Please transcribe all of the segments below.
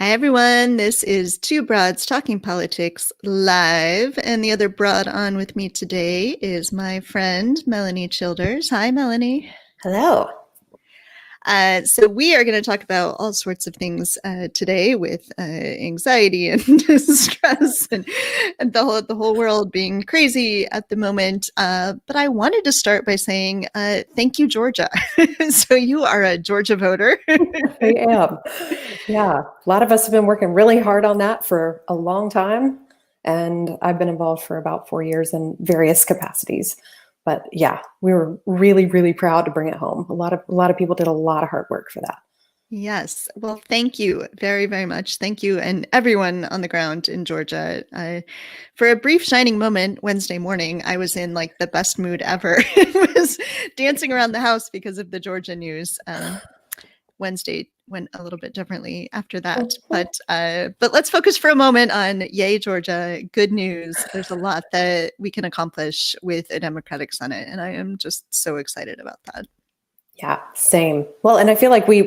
Hi, everyone. This is Two Broads Talking Politics live. And the other broad on with me today is my friend, Melanie Childers. Hi, Melanie. Hello. So we are going to talk about all sorts of things today with anxiety and stress and the whole world being crazy at the moment. But I wanted to start by saying thank you, Georgia. So you are a Georgia voter. I am. Yeah. A lot of us have been working really hard on that for a long time. And I've been involved for about 4 years in various capacities. But yeah, we were really, really proud to bring it home. A lot of people did a lot of hard work for that. Yes. Well, thank you very, very much. Thank you. And everyone on the ground in Georgia. For a brief shining moment Wednesday morning, I was in like the best mood ever. I was dancing around the house because of the Georgia news. Wednesday went a little bit differently after that. But let's focus for a moment on yay, Georgia. Good news. There's a lot that we can accomplish with a Democratic Senate. And I am just so excited about that. Yeah, same. Well, and I feel like we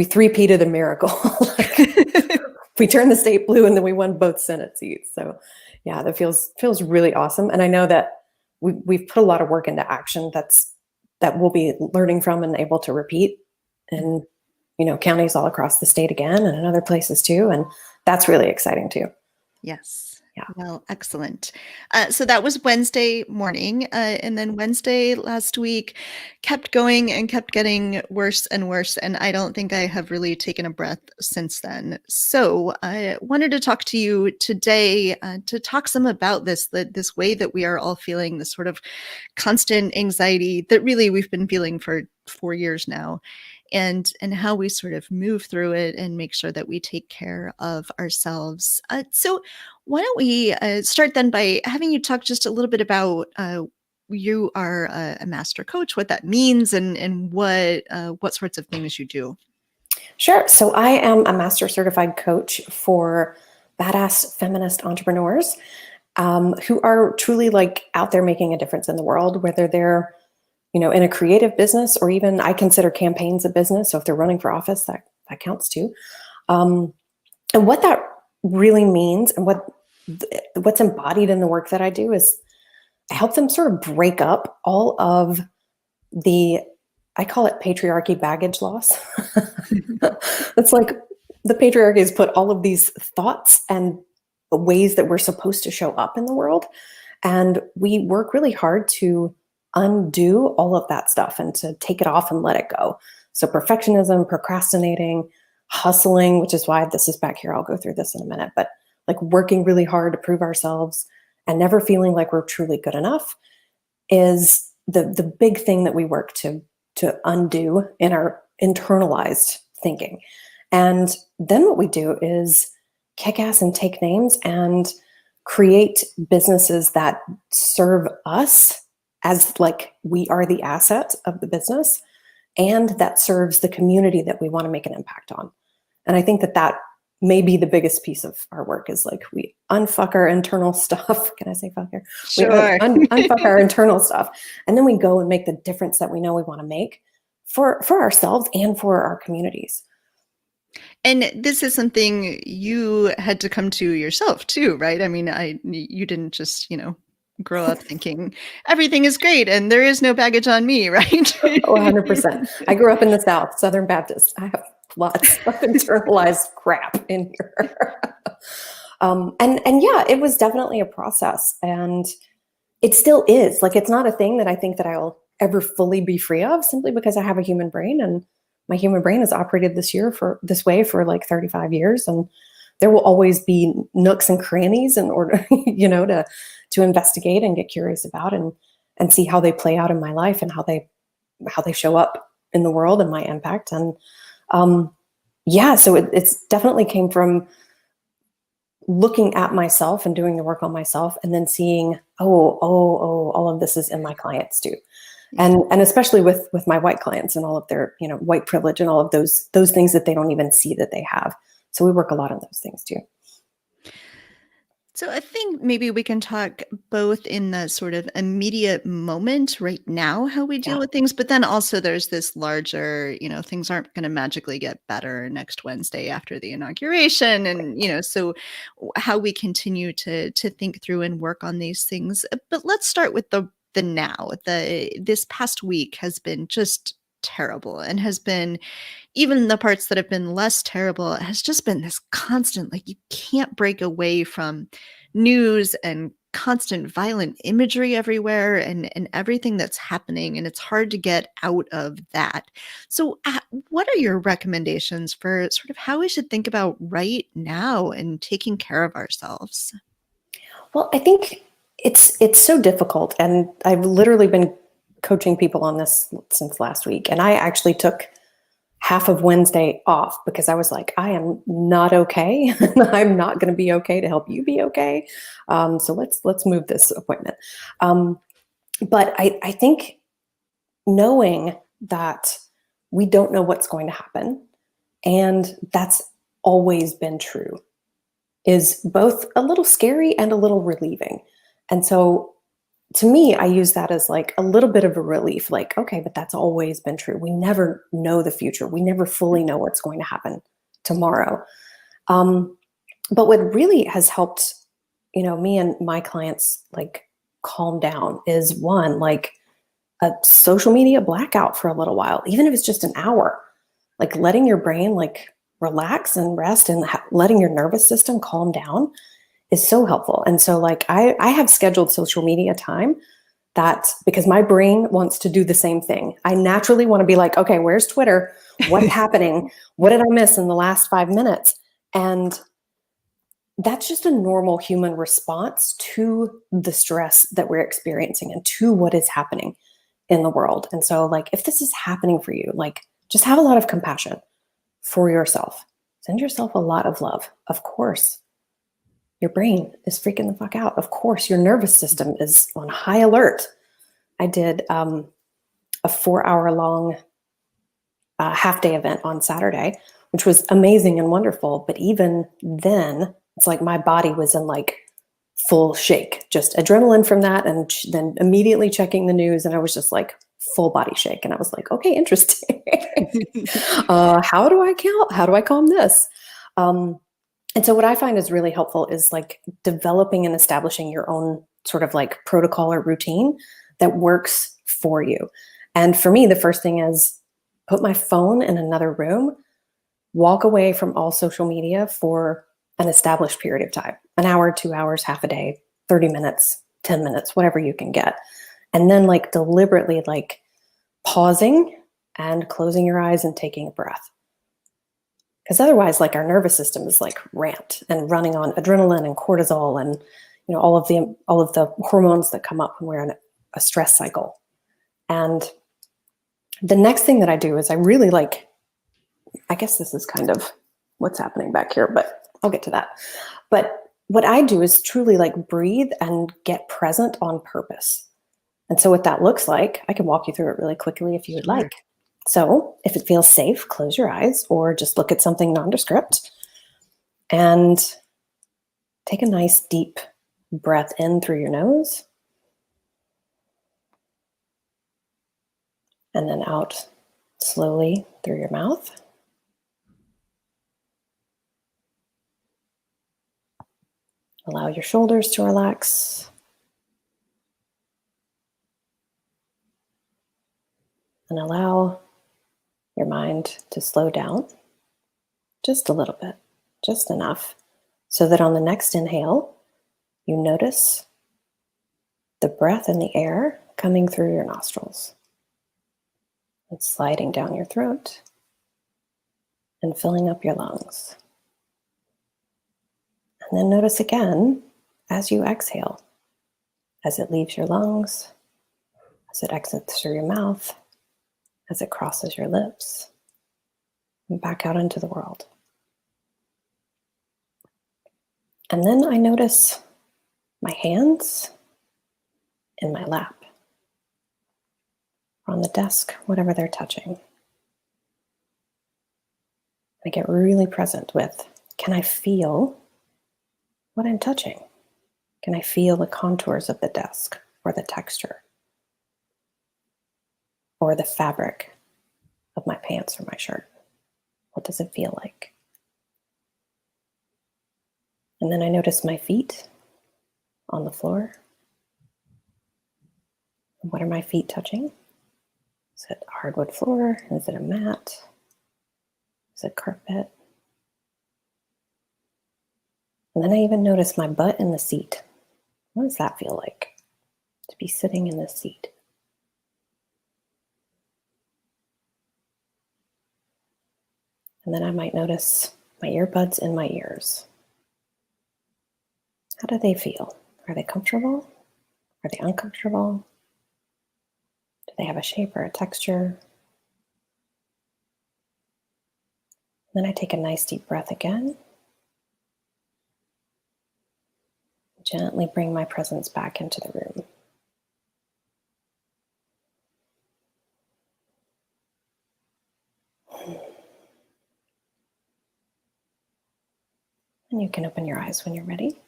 three-peated a miracle. We turned the state blue and then we won both Senate seats. So yeah, that feels really awesome. And I know that we've put a lot of work into action that we'll be learning from and able to repeat in counties all across the state again and in other places too. And that's really exciting too. Yes. Yeah. Well, excellent. So that was Wednesday morning. And then Wednesday last week kept going and kept getting worse and worse. And I don't think I have really taken a breath since then. So I wanted to talk to you today to talk some about this way that we are all feeling, this sort of constant anxiety that really we've been feeling for 4 years now. And how we sort of move through it and make sure that we take care of ourselves. So why don't we start then by having you talk just a little bit about you are a master coach, what that means, and what sorts of things you do. Sure. So I am a master certified coach for badass feminist entrepreneurs who are truly like out there making a difference in the world, whether they're in a creative business, or even I consider campaigns a business. So if they're running for office, that counts too. And what that really means and what's embodied in the work that I do is I help them sort of break up all of I call it patriarchy baggage loss. It's like the patriarchy has put all of these thoughts and ways that we're supposed to show up in the world. And we work really hard to undo all of that stuff and to take it off and let it go. So perfectionism, procrastinating, hustling, which is why this is back here. I'll go through this in a minute, but like working really hard to prove ourselves and never feeling like we're truly good enough is the big thing that we work to undo in our internalized thinking. And then what we do is kick ass and take names and create businesses that serve us as like we are the asset of the business, and that serves the community that we want to make an impact on. And I think that may be the biggest piece of our work is like we unfuck our internal stuff. Can I say fuck here? Sure. We unfuck our internal stuff. And then we go and make the difference that we know we want to make for ourselves and for our communities. And this is something you had to come to yourself too, right? I mean, you didn't just, grow up thinking everything is great and there is no baggage on me, right? Oh, 100%. I grew up in the South, Southern Baptist. I have lots of internalized crap in here. And yeah, it was definitely a process, and it still is. Like, it's not a thing that I think that I'll ever fully be free of, simply because I have a human brain, and my human brain has operated this way for like 35 years. And there will always be nooks and crannies in order, to investigate and get curious about and see how they play out in my life and how they show up in the world and my impact. And yeah, so it's definitely came from looking at myself and doing the work on myself, and then seeing, all of this is in my clients too. And especially with my white clients and all of their, white privilege and all of those things that they don't even see that they have. So we work a lot on those things too. So I think maybe we can talk both in the sort of immediate moment right now, how we deal Yeah. with things, but then also there's this larger, things aren't going to magically get better next Wednesday after the inauguration. And, so how we continue to think through and work on these things. But let's start with the now. This past week has been just terrible and has been, even the parts that have been less terrible, it has just been this constant, like, you can't break away from news and constant violent imagery everywhere and everything that's happening, and it's hard to get out of that. So what are your recommendations for sort of how we should think about right now and taking care of ourselves? Well, I think it's so difficult, and I've literally been coaching people on this since last week, and I actually took half of Wednesday off because I was like, I am not okay. I'm not going to be okay to help you be okay. So let's move this appointment. Um, but I think knowing that we don't know what's going to happen, and that's always been true, is both a little scary and a little relieving. And so to me, I use that as like a little bit of a relief, like, okay, but that's always been true. We never know the future. We never fully know what's going to happen tomorrow. Um, but what really has helped, me and my clients like calm down is one, like a social media blackout for a little while, even if it's just an hour, like letting your brain like relax and rest and letting your nervous system calm down is so helpful. And so like I have scheduled social media time that because my brain wants to do the same thing. I naturally want to be like, okay, where's Twitter? What's happening? What did I miss in the last 5 minutes? And that's just a normal human response to the stress that we're experiencing and to what is happening in the world. And so like if this is happening for you, like just have a lot of compassion for yourself. Send yourself a lot of love. Of course, your brain is freaking the fuck out. Of course, your nervous system is on high alert. I did a 4 hour long half day event on Saturday, which was amazing and wonderful. But even then, it's like my body was in like full shake, just adrenaline from that. And then immediately checking the news. And I was just like full body shake. And I was like, okay, interesting. How do I count? How do I calm this? And so what I find is really helpful is like developing and establishing your own sort of like protocol or routine that works for you. And for me, the first thing is put my phone in another room, walk away from all social media for an established period of time, an hour, 2 hours, half a day, 30 minutes, 10 minutes, whatever you can get. And then like deliberately like pausing and closing your eyes and taking a breath. Because otherwise, like our nervous system is like ramped and running on adrenaline and cortisol and all of the hormones that come up when we're in a stress cycle. And the next thing that I do is I really like, I guess this is kind of what's happening back here, but I'll get to that. But what I do is truly like breathe and get present on purpose. And so what that looks like, I can walk you through it really quickly if you would like. So if it feels safe, close your eyes or just look at something nondescript and take a nice deep breath in through your nose and then out slowly through your mouth. Allow your shoulders to relax. And allow your mind to slow down just a little bit, just enough, so that on the next inhale, you notice the breath in the air coming through your nostrils. It's sliding down your throat and filling up your lungs. And then notice again as you exhale, as it leaves your lungs, as it exits through your mouth, as it crosses your lips, and back out into the world. And then I notice my hands in my lap, or on the desk, whatever they're touching. I get really present with, can I feel what I'm touching? Can I feel the contours of the desk or the texture or the fabric of my pants or my shirt? What does it feel like? And then I notice my feet on the floor. What are my feet touching? Is it hardwood floor? Is it a mat? Is it carpet? And then I even notice my butt in the seat. What does that feel like to be sitting in this seat? And then I might notice my earbuds in my ears. How do they feel? Are they comfortable? Are they uncomfortable? Do they have a shape or a texture? Then I take a nice deep breath again. Gently bring my presence back into the room. And you can open your eyes when you're ready.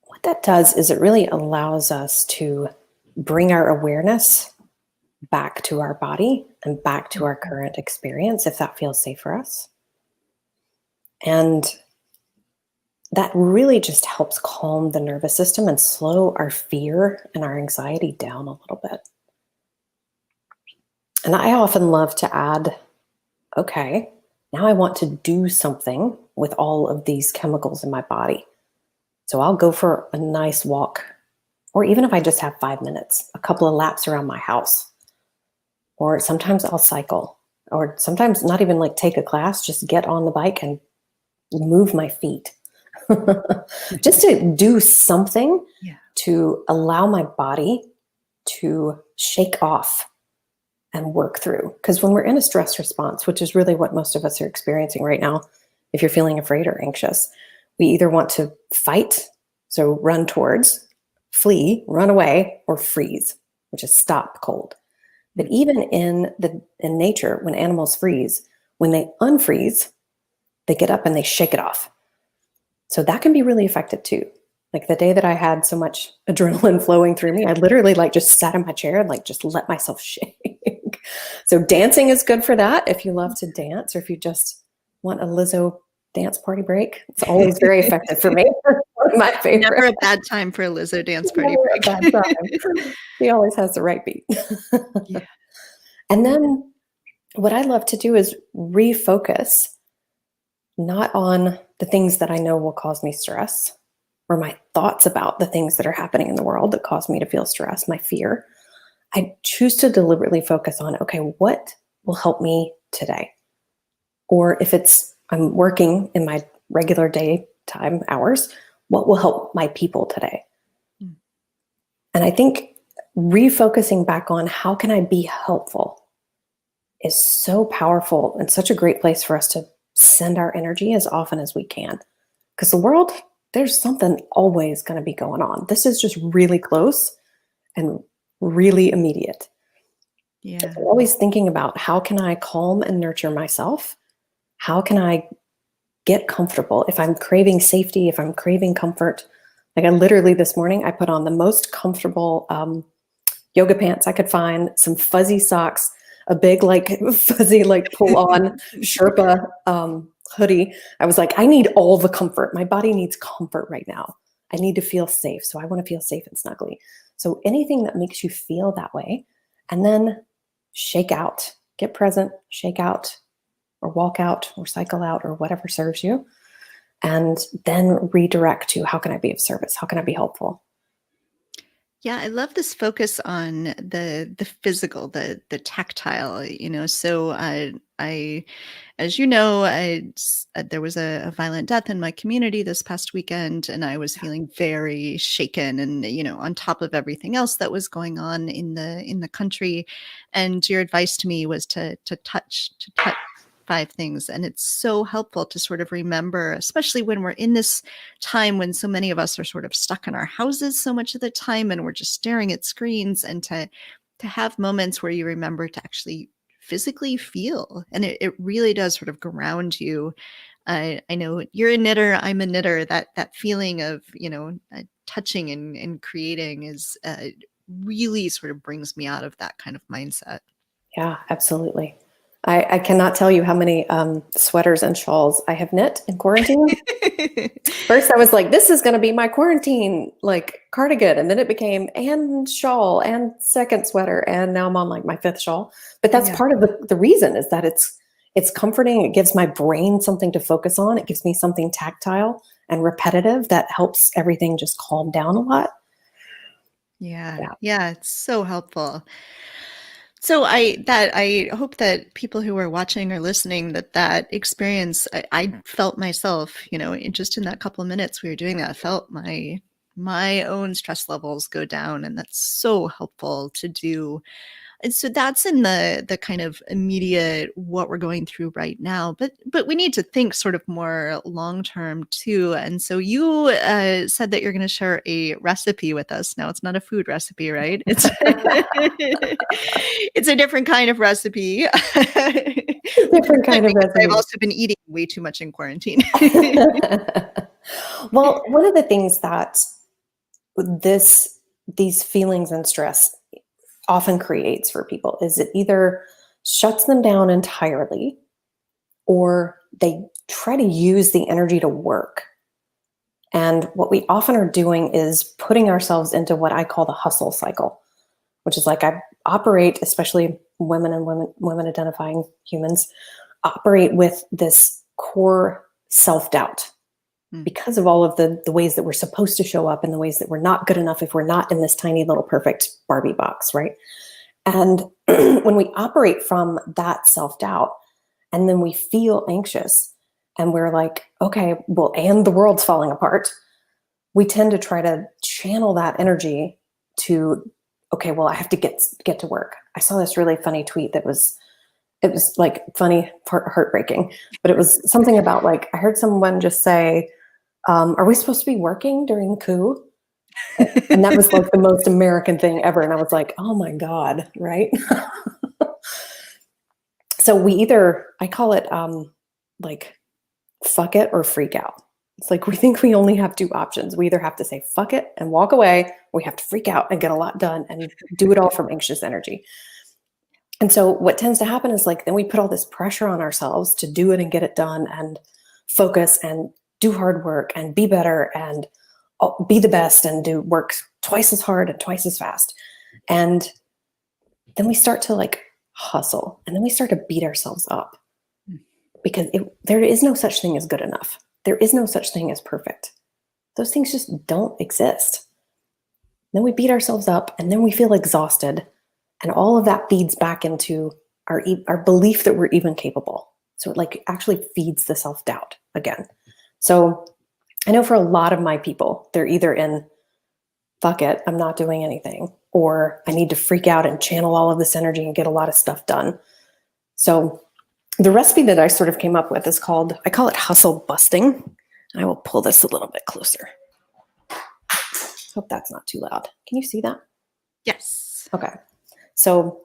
What that does is it really allows us to bring our awareness back to our body and back to our current experience, if that feels safe for us. And that really just helps calm the nervous system and slow our fear and our anxiety down a little bit. And I often love to add, okay, now I want to do something with all of these chemicals in my body. So I'll go for a nice walk, or even if I just have 5 minutes, a couple of laps around my house. Or sometimes I'll cycle, or sometimes not even like take a class, just get on the bike and move my feet. Just to do something to allow my body to shake off and work through. Because when we're in a stress response, which is really what most of us are experiencing right now, if you're feeling afraid or anxious, we either want to fight, so run towards, flee, run away, or freeze, which is stop cold. But even in nature, when animals freeze, when they unfreeze, they get up and they shake it off. So that can be really effective too. Like the day that I had so much adrenaline flowing through me, I literally like just sat in my chair and like just let myself shake. So dancing is good for that. If you love to dance, or if you just want a Lizzo dance party break, it's always very effective for me. One of my favorite. Never a bad time for a Lizzo dance party Never break. a bad time. He always has the right beat. Yeah. And then what I love to do is refocus, not on the things that I know will cause me stress, or my thoughts about the things that are happening in the world that cause me to feel stress, my fear. I choose to deliberately focus on, okay, what will help me today? Or if I'm working in my regular daytime hours, what will help my people today? Mm. And I think refocusing back on how can I be helpful is so powerful and such a great place for us to send our energy as often as we can. Because the world, there's something always going to be going on. This is just really close and really immediate. Yeah. So I'm always thinking about how can I calm and nurture myself? How can I get comfortable? If I'm craving safety, if I'm craving comfort, like I literally this morning, I put on the most comfortable yoga pants I could find, some fuzzy socks, a big like fuzzy like pull on Sherpa hoodie. I was like, I need all the comfort. My body needs comfort right now. I need to feel safe. So I want to feel safe and snuggly. So anything that makes you feel that way, and then shake out, get present, shake out, or walk out, or cycle out, or whatever serves you. And then redirect to how can I be of service? How can I be helpful? Yeah, I love this focus on the physical, the tactile. So I, as you know, there was a violent death in my community this past weekend, and I was feeling very shaken, and on top of everything else that was going on in the country. And your advice to me was to touch 5 things. And it's so helpful to sort of remember, especially when we're in this time when so many of us are sort of stuck in our houses so much of the time, and we're just staring at screens, and to have moments where you remember to actually physically feel. And it really does sort of ground you I know you're a knitter, I'm a knitter. That feeling of, touching and creating is really sort of brings me out of that kind of mindset. Yeah, absolutely. I cannot tell you how many sweaters and shawls I have knit in quarantine. First, I was like, this is going to be my quarantine like cardigan. And then it became and shawl and second sweater. And now I'm on like my fifth shawl. But that's Yeah. part of the reason is that it's comforting. It gives my brain something to focus on. It gives me something tactile and repetitive that helps everything just calm down a lot. Yeah. Yeah. Yeah. It's so helpful. So I hope that people who are watching or listening that experience I felt myself, just in that couple of minutes we were doing that, I felt my own stress levels go down, and that's so helpful to do. And so that's in the kind of immediate what we're going through right now, but we need to think sort of more long term too. And so you said that you're going to share a recipe with us. Now it's not a food recipe, right? It's it's a different kind of recipe. Different kind of Because I've recipe. also been eating way too much in quarantine. Well, one of the things that these feelings and stress often creates for people is it either shuts them down entirely or they try to use the energy to work. And what we often are doing is putting ourselves into what I call the hustle cycle, which is like I operate, especially women identifying humans, operate with this core self-doubt because of all of the ways that we're supposed to show up and the ways that we're not good enough if we're not in this tiny little perfect Barbie box, right? And when we operate from that self-doubt and then we feel anxious and we're like, okay, well, and the world's falling apart, we tend to try to channel that energy to, okay, well, I have to get to work. I saw this really funny tweet that was, it was like funny, heartbreaking, but it was something about like, I heard someone just say, are we supposed to be working during the coup? And that was like the most American thing ever. And I was like, oh my God, right? So we either, I call it like fuck it or freak out. It's like we think we only have two options. We either have to say fuck it and walk away, or we have to freak out and get a lot done and do it all from anxious energy. And so what tends to happen is like then we put all this pressure on ourselves to do it and get it done and focus and do hard work and be better and be the best and do work twice as hard and twice as fast. And then we start to like hustle and then we start to beat ourselves up because there is no such thing as good enough. There is no such thing as perfect. Those things just don't exist. Then we beat ourselves up and then we feel exhausted. And all of that feeds back into our belief that we're even capable. So it like actually feeds the self-doubt again. So I know for a lot of my people, they're either in, fuck it, I'm not doing anything, or I need to freak out and channel all of this energy and get a lot of stuff done. So the recipe that I sort of came up with is called, I call it hustle busting. And I will pull this a little bit closer. Hope that's not too loud. Can you see that? Yes. Okay. So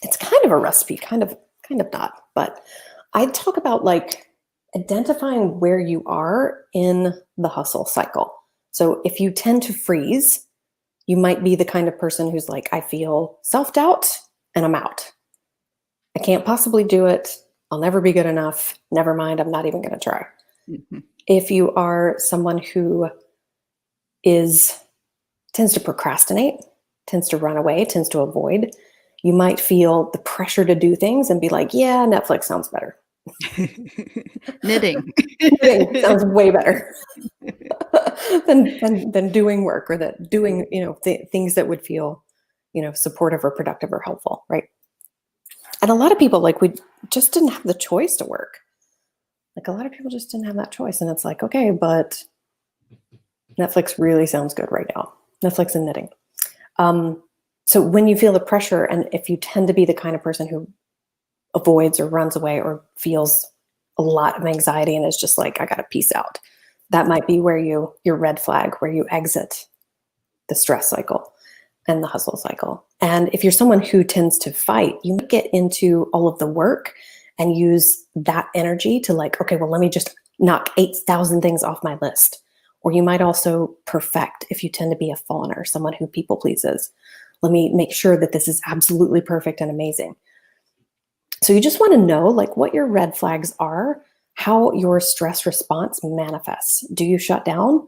it's kind of a recipe, kind of not, but I talk about like identifying where you are in the hustle cycle. So if you tend to freeze, you might be the kind of person who's like, I feel self-doubt and I'm out. I can't possibly do it. I'll never be good enough. Never mind. I'm not even going to try. Mm-hmm. If you are someone who tends to procrastinate, tends to run away, tends to avoid, you might feel the pressure to do things and be like, yeah, Netflix sounds better. Knitting. Knitting sounds way better than doing work or that doing, things that would feel, supportive or productive or helpful, right? And a lot of people, like, we just didn't have the choice to work. Like, a lot of people just didn't have that choice. And it's like, okay, but Netflix really sounds good right now. Netflix and knitting. So when you feel the pressure, and if you tend to be the kind of person who avoids or runs away or feels a lot of anxiety and is just like, I got to peace out, that might be where your red flag, where you exit the stress cycle and the hustle cycle. And if you're someone who tends to fight, you might get into all of the work and use that energy to like, okay, well, let me just knock 8,000 things off my list. Or you might also perfect if you tend to be a fawner, someone who people pleases. Let me make sure that this is absolutely perfect and amazing. So you just want to know like what your red flags are, how your stress response manifests. Do you shut down?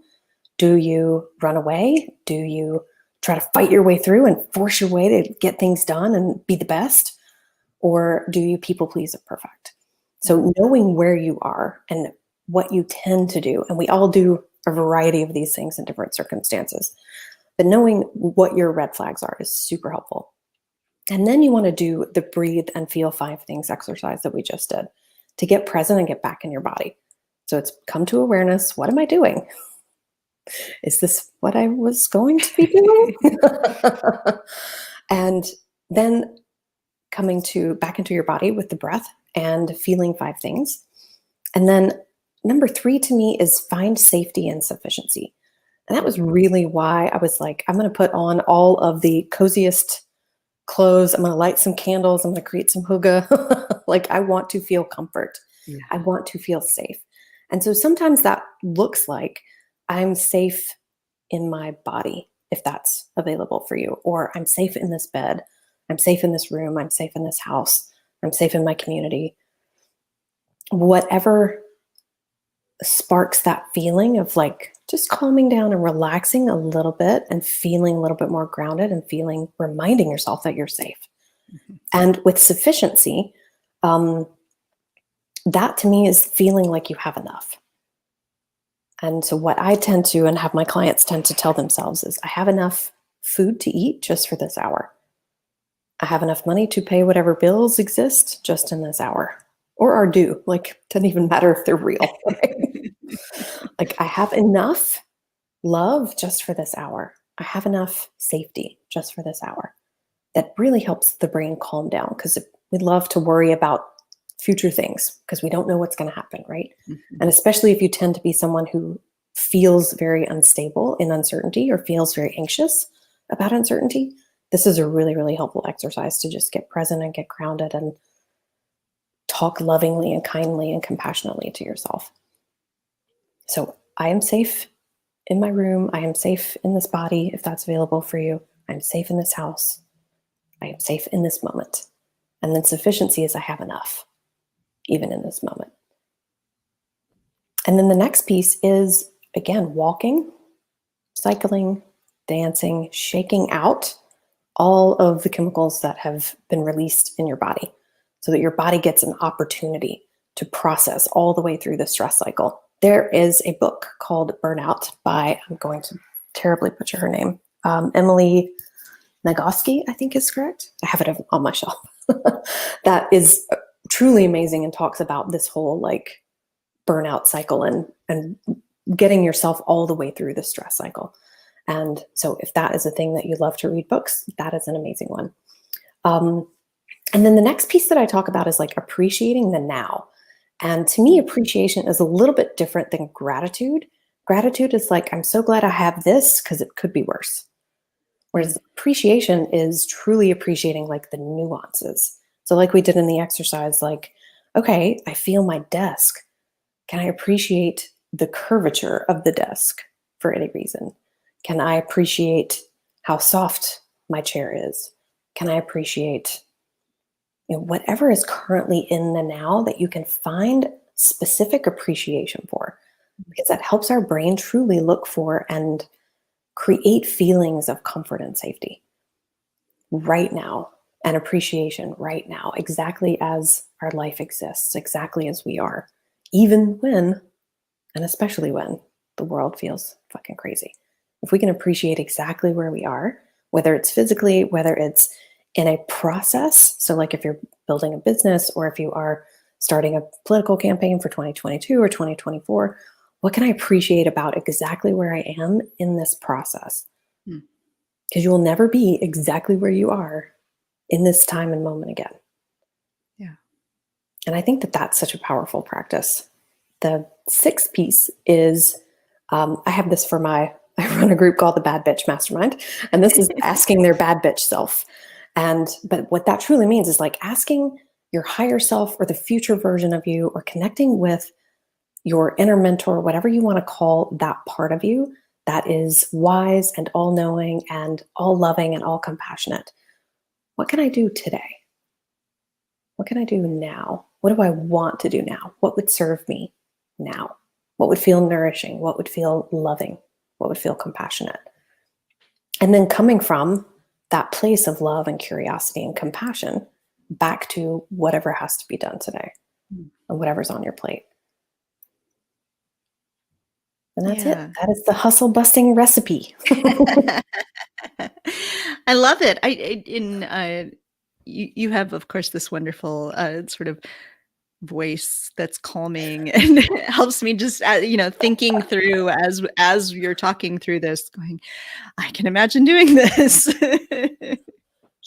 Do you run away? Do you try to fight your way through and force your way to get things done and be the best? Or do you people please at perfect? So knowing where you are and what you tend to do, and we all do a variety of these things in different circumstances, but knowing what your red flags are is super helpful. And then you want to do the breathe and feel 5 things exercise that we just did to get present and get back in your body. So it's come to awareness. What am I doing? Is this what I was going to be doing? And then coming back into your body with the breath and feeling 5 things. And then number 3 to me is find safety and sufficiency. And that was really why I was like, I'm going to put on all of the coziest clothes. I'm going to light some candles. I'm going to create some hygge. Like I want to feel comfort. Yeah. I want to feel safe. And so sometimes that looks like I'm safe in my body, if that's available for you, or I'm safe in this bed. I'm safe in this room. I'm safe in this house. I'm safe in my community. Whatever sparks that feeling of like just calming down and relaxing a little bit and feeling a little bit more grounded and reminding yourself that you're safe. Mm-hmm. And with sufficiency, that to me is feeling like you have enough. And so what I tend to, and have my clients tend to tell themselves is, I have enough food to eat just for this hour. I have enough money to pay whatever bills exist just in this hour, or are due. Like, doesn't even matter if they're real. Right? Like, I have enough love just for this hour. I have enough safety just for this hour. That really helps the brain calm down, because we love to worry about future things because we don't know what's going to happen, right? Mm-hmm. And especially if you tend to be someone who feels very unstable in uncertainty or feels very anxious about uncertainty, this is a really, really helpful exercise to just get present and get grounded and talk lovingly and kindly and compassionately to yourself. So I am safe in my room. I am safe in this body, if that's available for you. I'm safe in this house. I am safe in this moment. And then sufficiency is I have enough, even in this moment. And then the next piece is, again, walking, cycling, dancing, shaking out all of the chemicals that have been released in your body so that your body gets an opportunity to process all the way through the stress cycle. There is a book called Burnout by, I'm going to terribly butcher her name, Emily Nagoski, I think is correct. I have it on my shelf. That is truly amazing and talks about this whole like burnout cycle and getting yourself all the way through the stress cycle. And so if that is a thing that you love to read books, that is an amazing one. And then the next piece that I talk about is like appreciating the now. And to me, appreciation is a little bit different than gratitude. Gratitude is like, I'm so glad I have this because it could be worse. Whereas appreciation is truly appreciating like the nuances. So like we did in the exercise, like, okay, I feel my desk. Can I appreciate the curvature of the desk for any reason? Can I appreciate how soft my chair is? Can I appreciate whatever is currently in the now that you can find specific appreciation for? Because that helps our brain truly look for and create feelings of comfort and safety right now and appreciation right now, exactly as our life exists, exactly as we are, even when, and especially when, the world feels fucking crazy. If we can appreciate exactly where we are, whether it's physically, whether it's in a process, so like if you're building a business or if you are starting a political campaign for 2022 or 2024, what can I appreciate about exactly where I am in this process? Because you will never be exactly where you are in this time and moment again. Yeah. And I think that that's such a powerful practice. The 6th piece is, I have this I run a group called the Bad Bitch Mastermind, and this is asking their bad bitch self. But what that truly means is like asking your higher self or the future version of you, or connecting with your inner mentor, whatever you want to call that part of you that is wise and all knowing and all loving and all compassionate. What can I do today? What can I do now? What do I want to do now? What would serve me now? What would feel nourishing? What would feel loving? What would feel compassionate? And then coming from that place of love and curiosity and compassion back to whatever has to be done today and whatever's on your plate. And that's it. Yeah. That is the hustle busting recipe. I love it. You have, of course, this wonderful sort of voice that's calming and helps me just, thinking through as you're talking through this, going, I can imagine doing this.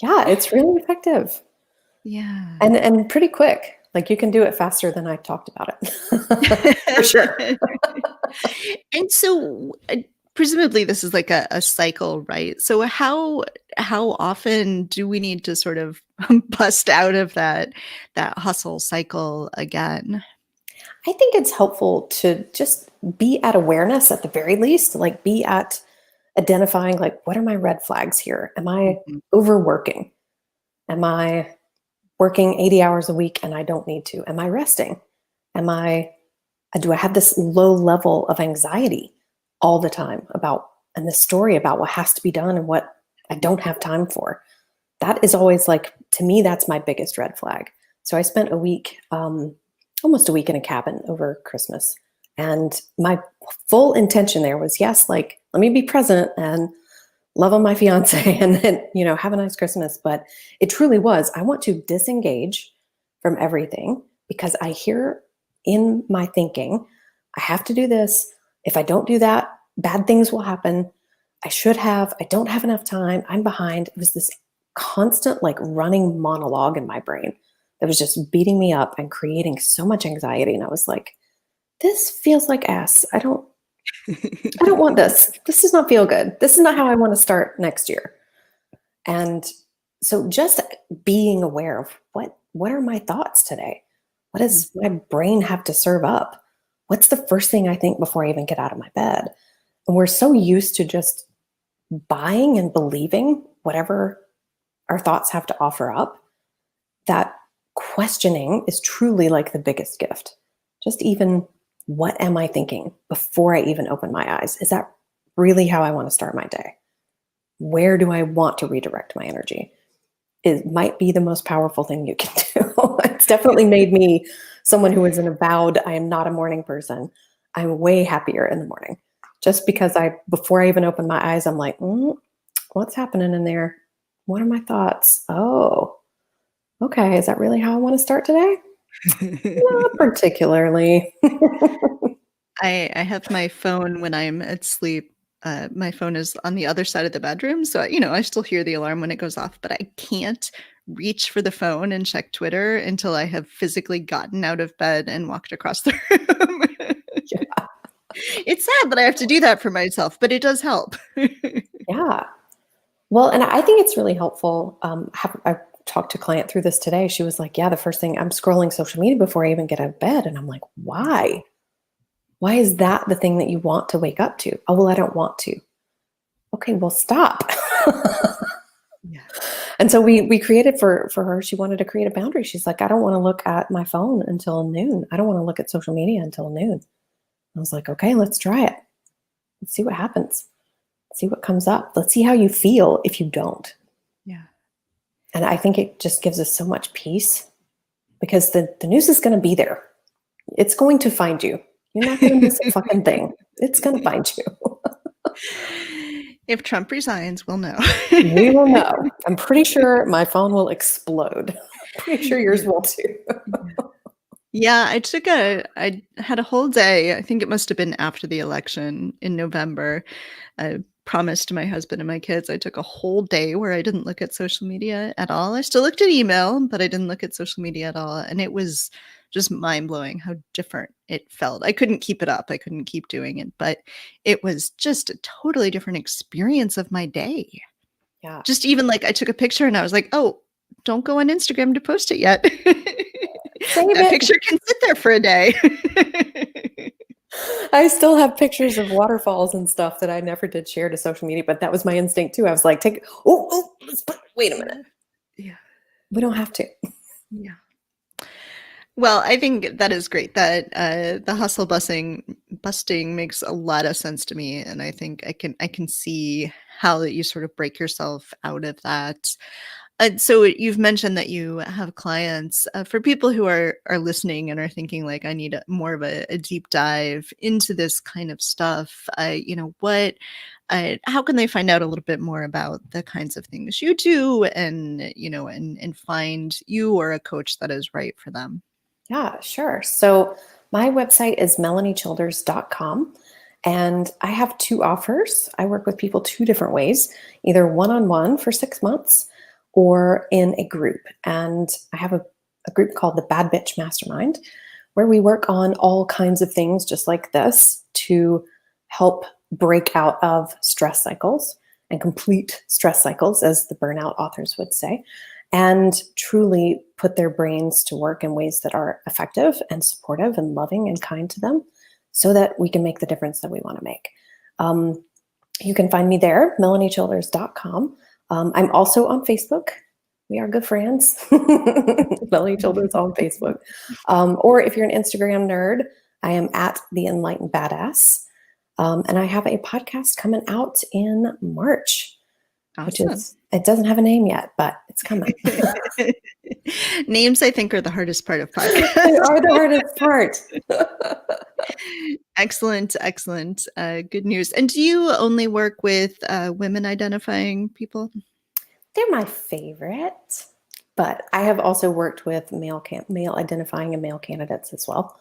Yeah, it's really effective Yeah. and pretty quick. Like you can do it faster than I talked about it. For sure. And so, presumably this is like a cycle, right? So how often do we need to sort of bust out of that hustle cycle again? I think it's helpful to just be at awareness at the very least, like be at identifying like what are my red flags here? Am I Mhm. overworking? Am I working 80 hours a week and I don't need to? Am I resting? Am I do I have this low level of anxiety all the time about and this story about what has to be done and what I don't have time for? That is always like to me that's my biggest red flag. So I spent a week almost a week in a cabin over Christmas, and my full intention there was yes, like let me be present and love on my fiance and then have a nice Christmas. But it truly was I want to disengage from everything because I hear in my thinking I have to do this. If I don't do that, bad things will happen. I don't have enough time, I'm behind. It was this constant like running monologue in my brain that was just beating me up and creating so much anxiety. And I was like, this feels like ass. I don't want this. This does not feel good. This is not how I want to start next year. And so just being aware of what are my thoughts today? What does my brain have to serve up? What's the first thing I think before I even get out of my bed? And we're so used to just buying and believing whatever our thoughts have to offer up that questioning is truly like the biggest gift. Just even what am I thinking before I even open my eyes? Is that really how I want to start my day? Where do I want to redirect my energy? It might be the most powerful thing you can do. It's definitely made me someone who is an avowed, I am not a morning person. I'm way happier in the morning. Just because before I even open my eyes, I'm like, what's happening in there? What are my thoughts? Oh, okay. Is that really how I want to start today? Not particularly. I have my phone when I'm at sleep. My phone is on the other side of the bedroom, so I still hear the alarm when it goes off, but I can't reach for the phone and check Twitter until I have physically gotten out of bed and walked across the room. Yeah. It's sad that I have to do that for myself, but it does help. Yeah. Well, and I think it's really helpful. I talked to a client through this today. She was like, yeah, the first thing I'm scrolling social media before I even get out of bed. And I'm like, why? Why is that the thing that you want to wake up to? Oh, well, I don't want to. Okay, well, stop. Yeah. And so we created for her, she wanted to create a boundary. She's like, I don't want to look at my phone until noon. I don't want to look at social media until noon. I was like, okay, let's try it. Let's see what happens. See what comes up. Let's see how you feel if you don't. Yeah. And I think it just gives us so much peace because the news is going to be there. It's going to find you. You're not going to miss a fucking thing. It's going to find you. If Trump resigns, we'll know. We will know. I'm pretty sure my phone will explode. Pretty sure yours Yeah. will too. Yeah, I had a whole day. I think it must have been after the election in November. I promised my husband and my kids I took a whole day where I didn't look at social media at all. I still looked at email, but I didn't look at social media at all. And it was just mind-blowing how different it felt. I couldn't keep it up. I couldn't keep doing it, but it was just a totally different experience of my day. Yeah. Just even like I took a picture and I was like, "Oh, don't go on Instagram to post it yet. Save That it. picture can sit there for a day. I still have pictures of waterfalls and stuff that I never did share to social media, but that was my instinct too. I was like, wait a minute. Yeah. We don't have to. Yeah. Well, I think that is great. That the hustle busting makes a lot of sense to me, and I think I can see how that you sort of break yourself out of that. So you've mentioned that you have clients. For people who are listening and are thinking like, I need more of a deep dive into this kind of stuff. What? How can they find out a little bit more about the kinds of things you do, and and find you or a coach that is right for them? Yeah, sure. So my website is melaniechilders.com. And I have two offers. I work with people two different ways, either one-on-one for 6 months or in a group. And I have a group called the Bad Bitch Mastermind, where we work on all kinds of things just like this to help break out of stress cycles and complete stress cycles, as the burnout authors would say, and truly put their brains to work in ways that are effective and supportive and loving and kind to them so that we can make the difference that we want to make. You can find me there, melaniechilders.com. I'm also on Facebook. We are good friends. Melanie Childers on Facebook. Or if you're an Instagram nerd, I am at The Enlightened Badass. And I have a podcast coming out in March, which Awesome. is, it doesn't have a name yet, but it's coming. Names, I think, are the hardest part of They podcasts. are the hardest part. Excellent, excellent. Good news. And do you only work with women identifying people? They're my favorite, but I have also worked with male identifying and male candidates as well,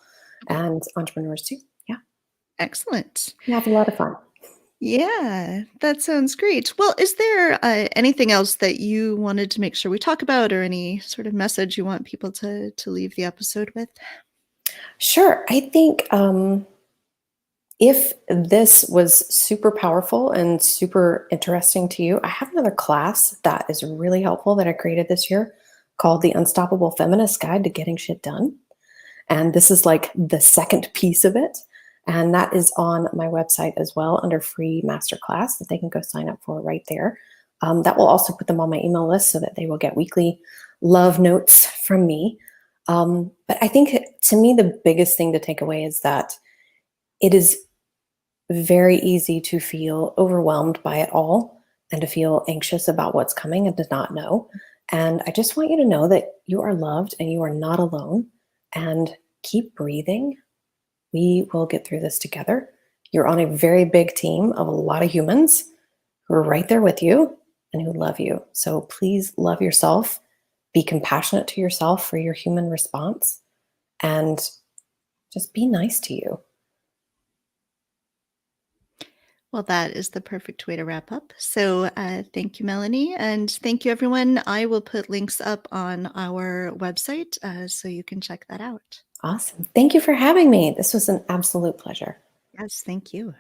and entrepreneurs too. Yeah, Excellent. we have a lot of fun. Yeah, that sounds great. Well, is there anything else that you wanted to make sure we talk about, or any sort of message you want people to leave the episode with? Sure, I think if this was super powerful and super interesting to you, I have another class that is really helpful that I created this year called The Unstoppable Feminist Guide to Getting Shit Done. And this is like the second piece of it. And that is on my website as well under free masterclass that they can go sign up for right there. That will also put them on my email list so that they will get weekly love notes from me. But I think to me, the biggest thing to take away is that it is very easy to feel overwhelmed by it all and to feel anxious about what's coming and to not know. And I just want you to know that you are loved and you are not alone. And keep breathing. We will get through this together. You're on a very big team of a lot of humans who are right there with you and who love you. So please love yourself. Be compassionate to yourself for your human response. And just be nice to you. Well, that is the perfect way to wrap up. So thank you, Melanie. And thank you, everyone. I will put links up on our website so you can check that out. Awesome. Thank you for having me. This was an absolute pleasure. Yes, thank you.